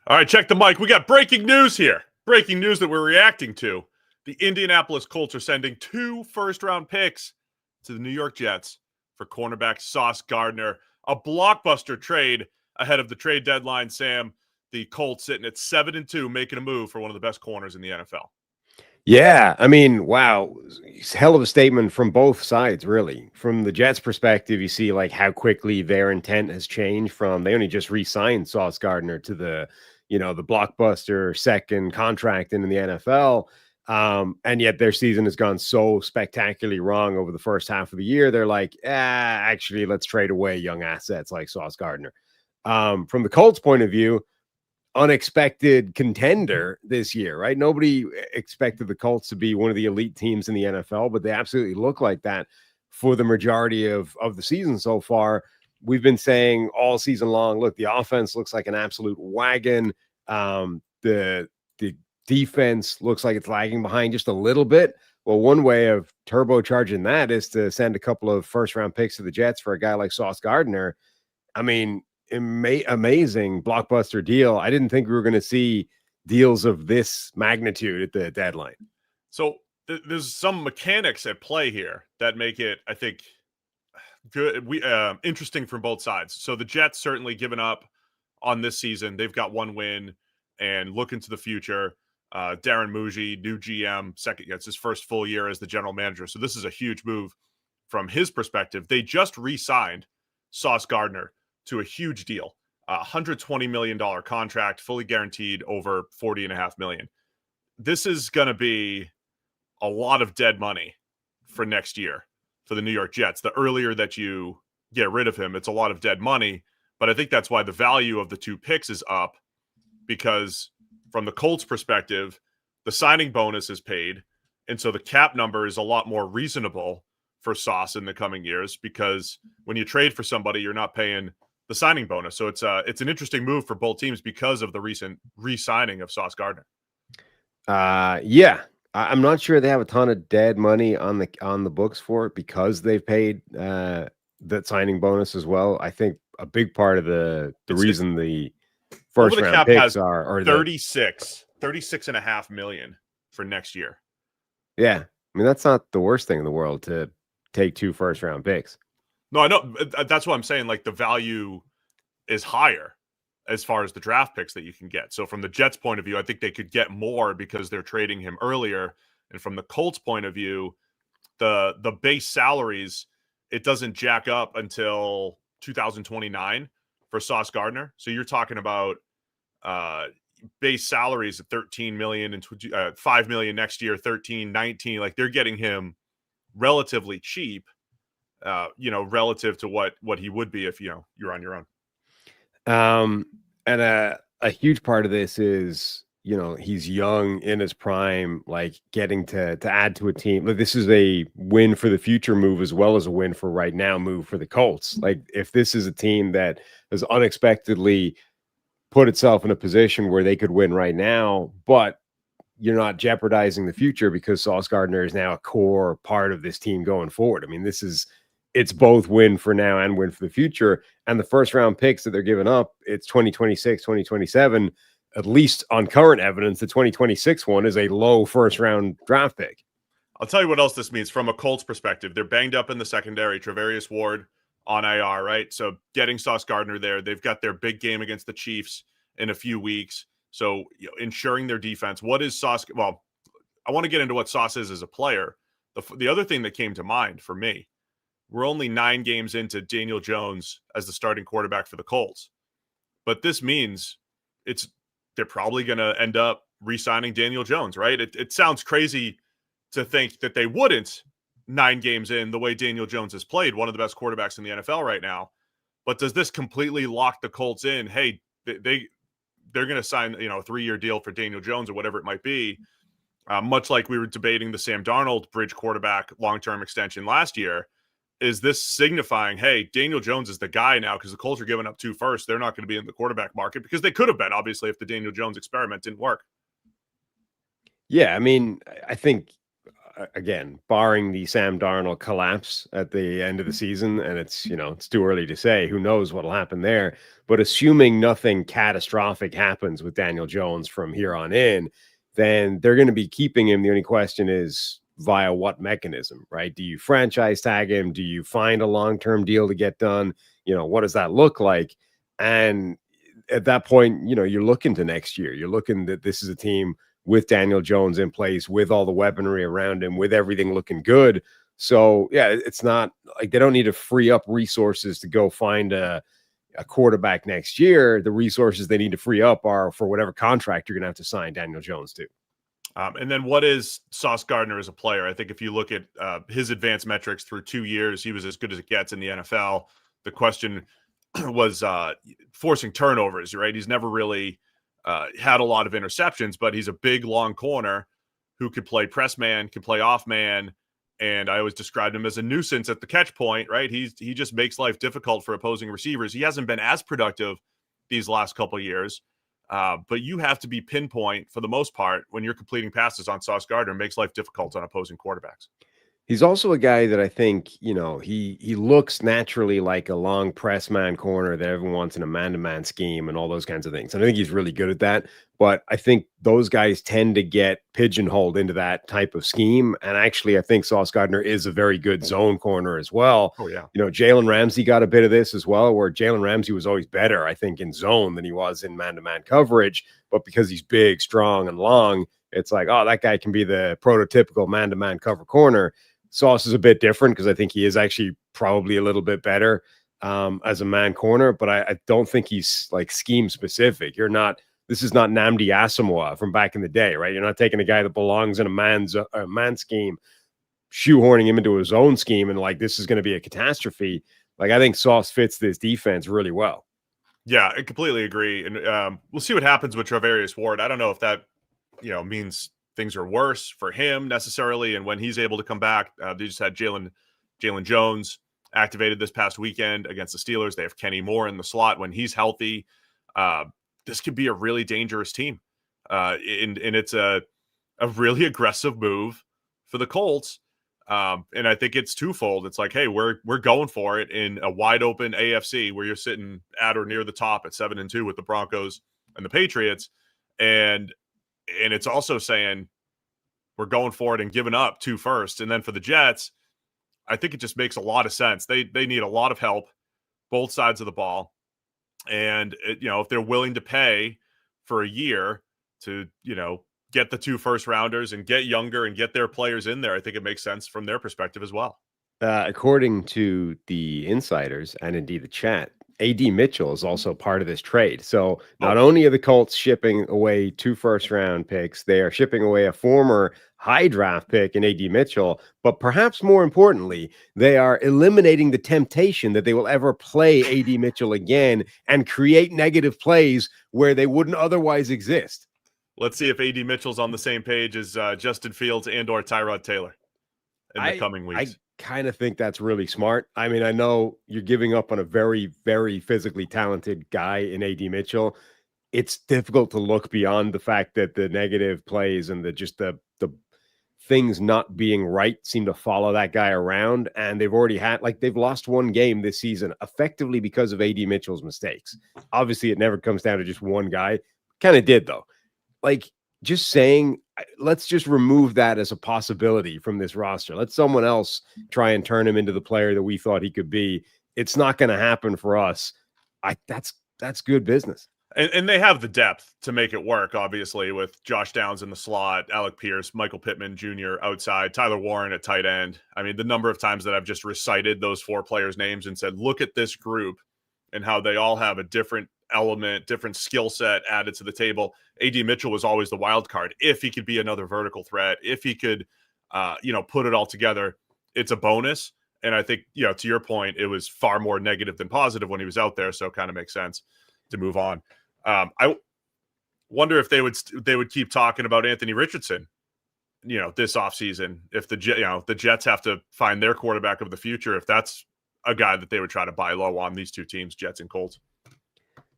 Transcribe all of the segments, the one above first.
All right, check the mic. We got breaking news here. Breaking news that we're reacting to. The Indianapolis Colts are sending 2 first-round picks to the New York Jets for cornerback Sauce Gardner. A blockbuster trade ahead of the trade deadline, Sam. The Colts sitting at 7-2, making a move for one of the best corners in the NFL. Yeah, I mean, wow, it's hell of a statement from both sides, really. From the Jets' perspective, you see like how quickly their intent has changed from they only just re-signed Sauce Gardner to the blockbuster second contract in the NFL. And yet their season has gone so spectacularly wrong over the first half of the year. They're like, actually, let's trade away young assets like Sauce Gardner. From the Colts' point of view, unexpected contender this year, right? Nobody expected the Colts to be one of the elite teams in the NFL, but they absolutely look like that for the majority of the season so far. We've been saying all season long, look, the offense looks like an absolute wagon. The defense looks like it's lagging behind just a little bit. Well, one way of turbocharging that is to send a couple of first round picks to the Jets for a guy like Sauce Gardner. I mean, amazing blockbuster deal. I didn't think we were going to see deals of this magnitude at the deadline. So there's some mechanics at play here that make it, I think, good. Interesting from both sides. So the Jets certainly given up on this season. They've got one win and look into the future. Darren Muji, new GM, it's his first full year as the general manager. So this is a huge move from his perspective. They just re-signed Sauce Gardner to a huge deal, $120 million contract, fully guaranteed over $40.5 million. This is going to be a lot of dead money for next year for the New York Jets. The earlier that you get rid of him, it's a lot of dead money. But I think that's why the value of the 2 picks is up, because from the Colts' perspective, the signing bonus is paid. And so the cap number is a lot more reasonable for Sauce in the coming years, because when you trade for somebody, you're not paying the signing bonus. So it's an interesting move for both teams because of the recent re-signing of Sauce Gardner. Yeah. I'm not sure they have a ton of dead money on the books for it because they've paid that signing bonus as well. I think a big part of the reason the first round picks are 36.5 million for next year. Yeah. I mean, that's not the worst thing in the world to take 2 first round picks. No, I know. That's what I'm saying. Like, the value is higher as far as the draft picks that you can get. So from the Jets' point of view, I think they could get more because they're trading him earlier. And from the Colts' point of view, the base salaries, it doesn't jack up until 2029 for Sauce Gardner. So you're talking about base salaries of 13 million and 5 million next year, 13, 19. Like, they're getting him relatively cheap, relative to what he would be if, you're on your own. And a huge part of this is, he's young in his prime, like getting to add to a team. Like, this is a win for the future move as well as a win for right now move for the Colts. Like, if this is a team that has unexpectedly put itself in a position where they could win right now, but you're not jeopardizing the future because Sauce Gardner is now a core part of this team going forward. I mean, it's both win for now and win for the future. And the first round picks that they're giving up, it's 2026, 2027, at least on current evidence. The 2026 one is a low first round draft pick. I'll tell you what else this means from a Colts perspective. They're banged up in the secondary. Travarius Ward on IR, right? So getting Sauce Gardner there, they've got their big game against the Chiefs in a few weeks. So ensuring their defense. What is Sauce? Well, I want to get into what Sauce is as a player. The other thing that came to mind for me, we're only 9 games into Daniel Jones as the starting quarterback for the Colts. But this means they're probably going to end up re-signing Daniel Jones, right? It sounds crazy to think that they wouldn't 9 games in the way Daniel Jones has played, one of the best quarterbacks in the NFL right now. But does this completely lock the Colts in? Hey, they're going to sign, a 3-year deal for Daniel Jones or whatever it might be. Much like we were debating the Sam Darnold bridge quarterback long-term extension last year. Is this signifying, hey, Daniel Jones is the guy now because the Colts are giving up 2 firsts. They're not going to be in the quarterback market because they could have been, obviously, if the Daniel Jones experiment didn't work. Yeah, I mean, I think again, barring the Sam Darnold collapse at the end of the season, and it's, it's too early to say. Who knows what'll happen there? But assuming nothing catastrophic happens with Daniel Jones from here on in, then they're going to be keeping him. The only question is via what mechanism, right? Do you franchise tag him? Do you find a long-term deal to get done? What does that look like? And at that point, you're looking to next year. You're looking that this is a team with Daniel Jones in place, with all the weaponry around him, with everything looking good. So, yeah, it's not like they don't need to free up resources to go find a quarterback next year. The resources they need to free up are for whatever contract you're going to have to sign Daniel Jones to. And then what is Sauce Gardner as a player? I think if you look at his advanced metrics through 2 years, he was as good as it gets in the NFL. The question was forcing turnovers, right? He's never really had a lot of interceptions, but he's a big, long corner who could play press man, can play off man, and I always described him as a nuisance at the catch point, right? He just makes life difficult for opposing receivers. He hasn't been as productive these last couple of years, but you have to be pinpoint for the most part when you're completing passes on Sauce Gardner. It makes life difficult on opposing quarterbacks. He's also a guy that I think, he looks naturally like a long press man corner that everyone wants in a man-to-man scheme and all those kinds of things. And I think he's really good at that. But I think those guys tend to get pigeonholed into that type of scheme. And actually, I think Sauce Gardner is a very good zone corner as well. Oh, yeah. Jalen Ramsey got a bit of this as well, where Jalen Ramsey was always better, I think, in zone than he was in man-to-man coverage. But because he's big, strong, and long, it's like, oh, that guy can be the prototypical man-to-man cover corner. Sauce is a bit different because I think he is actually probably a little bit better as a man corner, but I don't think he's like scheme specific. This is not Nnamdi Asamoah from back in the day, right? You're not taking a guy that belongs in a man scheme, shoehorning him into his own scheme, and like this is going to be a catastrophe. Like I think Sauce fits this defense really well. Yeah, I completely agree, and we'll see what happens with Travarius Ward. I don't know if that means things are worse for him necessarily. And when he's able to come back, they just had Jalen Jones activated this past weekend against the Steelers. They have Kenny Moore in the slot when he's healthy. This could be a really dangerous team. And it's a really aggressive move for the Colts. And I think it's twofold. It's like, hey, we're going for it in a wide open AFC where you're sitting at or near the top at 7-2 with the Broncos and the Patriots. And it's also saying we're going for it and giving up 2 firsts. And then for the Jets, I think it just makes a lot of sense. They need a lot of help, both sides of the ball. And, if they're willing to pay for a year to, get the 2 first rounders and get younger and get their players in there, I think it makes sense from their perspective as well. According to the insiders and indeed the chat, A.D. Mitchell is also part of this trade. So not only are the Colts shipping away 2 first-round picks, they are shipping away a former high draft pick in A.D. Mitchell, but perhaps more importantly, they are eliminating the temptation that they will ever play A.D. Mitchell again and create negative plays where they wouldn't otherwise exist. Let's see if A.D. Mitchell's on the same page as Justin Fields and or Tyrod Taylor in the coming weeks. Kind of think that's really smart. I mean, I know you're giving up on a very, very physically talented guy in A.D. Mitchell. It's difficult to look beyond the fact that the negative plays and the things not being right seem to follow that guy around. And they've already they've lost 1 game this season effectively because of A.D. Mitchell's mistakes. Obviously, it never comes down to just one guy. Kind of did, though. Just saying, let's just remove that as a possibility from this roster. Let someone else try and turn him into the player that we thought he could be. It's not going to happen for us. That's good business. And they have the depth to make it work, obviously, with Josh Downs in the slot, Alec Pierce, Michael Pittman Jr. outside, Tyler Warren at tight end. I mean, the number of times that I've just recited those 4 players' names and said, look at this group and how they all have a different element, different skill set added to the table. A.D. Mitchell was always the wild card. If he could be another vertical threat, if he could, put it all together, it's a bonus. And I think, to your point, it was far more negative than positive when he was out there. So it kind of makes sense to move on. I wonder if they would keep talking about Anthony Richardson, this offseason, if the Jets have to find their quarterback of the future, if that's a guy that they would try to buy low on, these 2 teams, Jets and Colts.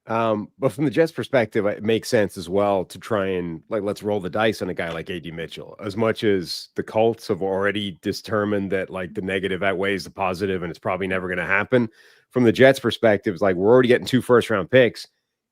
But from the Jets' perspective, it makes sense as well to try and let's roll the dice on a guy like AD Mitchell. As much as the Colts have already determined that the negative outweighs the positive, and it's probably never going to happen. From the Jets' perspective, it's like we're already getting 2 first-round picks.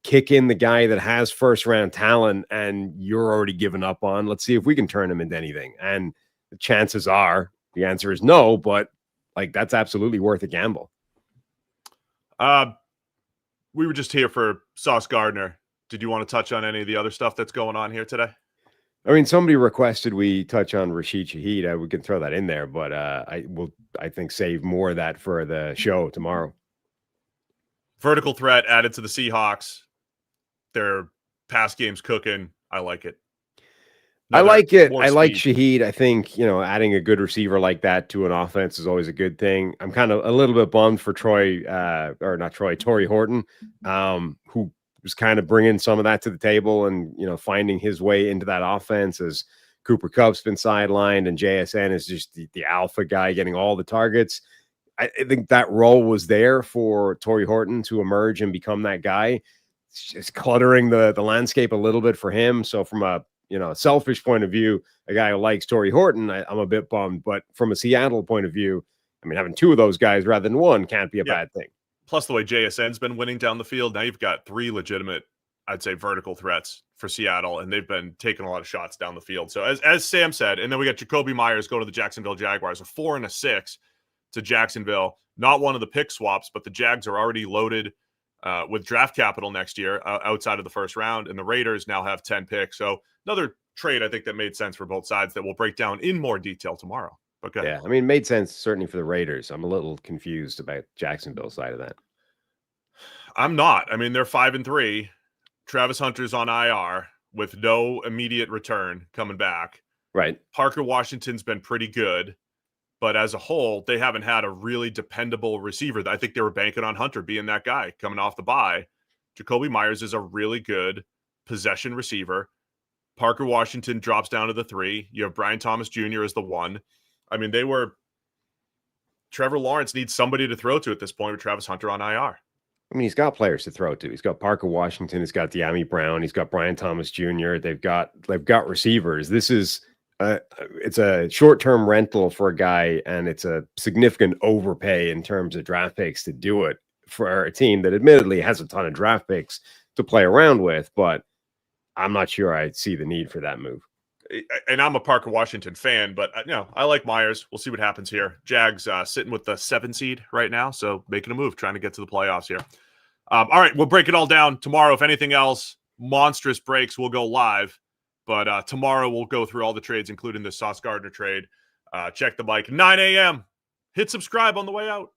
Kick in the guy that has first-round talent, and you're already giving up on. Let's see if we can turn him into anything. And the chances are the answer is no, but that's absolutely worth a gamble. We were just here for Sauce Gardner. Did you want to touch on any of the other stuff that's going on here today? I mean, somebody requested we touch on Rashid Shaheed. We can throw that in there, but I think, save more of that for the show tomorrow. Vertical threat added to the Seahawks. Their pass game's cooking. I like it. I like it. I like Shaheed. I think, adding a good receiver like that to an offense is always a good thing. I'm kind of a little bit bummed for Torrey Horton, who was kind of bringing some of that to the table and, finding his way into that offense as Cooper Kupp's been sidelined and JSN is just the alpha guy getting all the targets. I think that role was there for Torrey Horton to emerge and become that guy. It's just cluttering the landscape a little bit for him. So from a selfish point of view, a guy who likes Torrey Horton, I'm a bit bummed. But from a Seattle point of view, I mean, having 2 of those guys rather than 1 can't be a bad thing. Plus, the way JSN's been winning down the field, now you've got 3 legitimate, I'd say, vertical threats for Seattle, and they've been taking a lot of shots down the field. So as Sam said, and then we got Jacoby Myers going to the Jacksonville Jaguars, a 4 and a 6 to Jacksonville. Not one of the pick swaps, but the Jags are already loaded with draft capital next year outside of the first round, and the Raiders now have 10 picks. So another trade I think that made sense for both sides that we'll break down in more detail tomorrow. Okay. Yeah, I mean, made sense certainly for the Raiders. I'm a little confused about Jacksonville's side of that. I'm not. I mean, they're 5-3. Travis Hunter's on IR with no immediate return coming back. Right. Parker Washington's been pretty good, but as a whole, they haven't had a really dependable receiver. I think they were banking on Hunter being that guy coming off the bye. Jacoby Myers is a really good possession receiver. Parker Washington drops down to the 3. You have Brian Thomas Jr. as the 1. I mean, Trevor Lawrence needs somebody to throw to at this point with Travis Hunter on IR. I mean, he's got players to throw to. He's got Parker Washington. He's got De'Ami Brown. He's got Brian Thomas Jr. They've got receivers. This is it's a short-term rental for a guy, and it's a significant overpay in terms of draft picks to do it for a team that admittedly has a ton of draft picks to play around with, but I'm not sure I see the need for that move. And I'm a Parker Washington fan, but I like Myers. We'll see what happens here. Jags sitting with the 7 seed right now, so making a move, trying to get to the playoffs here. All right, we'll break it all down tomorrow. If anything else, monstrous breaks will go live, but tomorrow we'll go through all the trades, including the Sauce Gardner trade. Check the mic, 9 a.m. Hit subscribe on the way out.